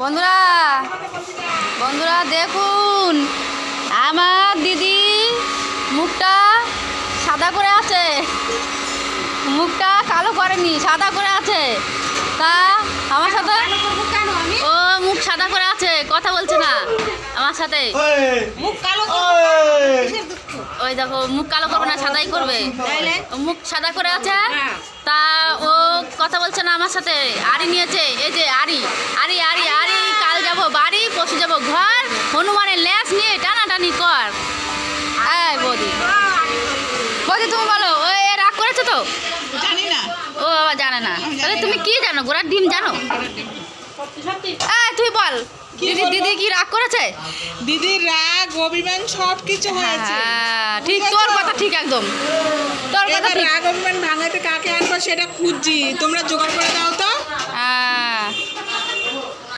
বন্ধুরা বন্ধুরা দেখুন আমার দিদি মুখটা সাদা করে আছে, মুখটা কালো করেনি, সাদা করে আছে। তা আমার সাথে ও মুখ সাদা করে আছে, কথা বলছে না আমার সাথে। মুখ কালো ওই দেখো মুখ কালো করবে না, সাদাই করবে। মুখ সাদা করে আছে, তা ও কথা বলছে না আমার সাথে। আড়ি নিয়েছে, এই যে আড়ি আড়ি আড়ি আড়ি। কাল যাবো বাড়ি, পশু যাবো ঘর, হনুমানের ল্যাস নিয়ে টানাটানি কর। এই বৌদি বৌদি তুমি বলো, ওই রাগ করেছো তো? জানি না। ও বাবা জানে না, তাহলে তুমি কি জানো? ঘোড়ার ডিম জানো? তুই বল দিদি, দিদি কি রাগ করেছে? দিদির রাগ অভিমান সব কিছু হয়েছে। হ্যাঁ ঠিক, তোর কথা ঠিক, একদম তোর কথা এবার ঠিক। রাগ অভিমান ভাঙাতে কাকে আনবো সেটা খুঁজছি, তোমরা জোগাড় করে দাও তো।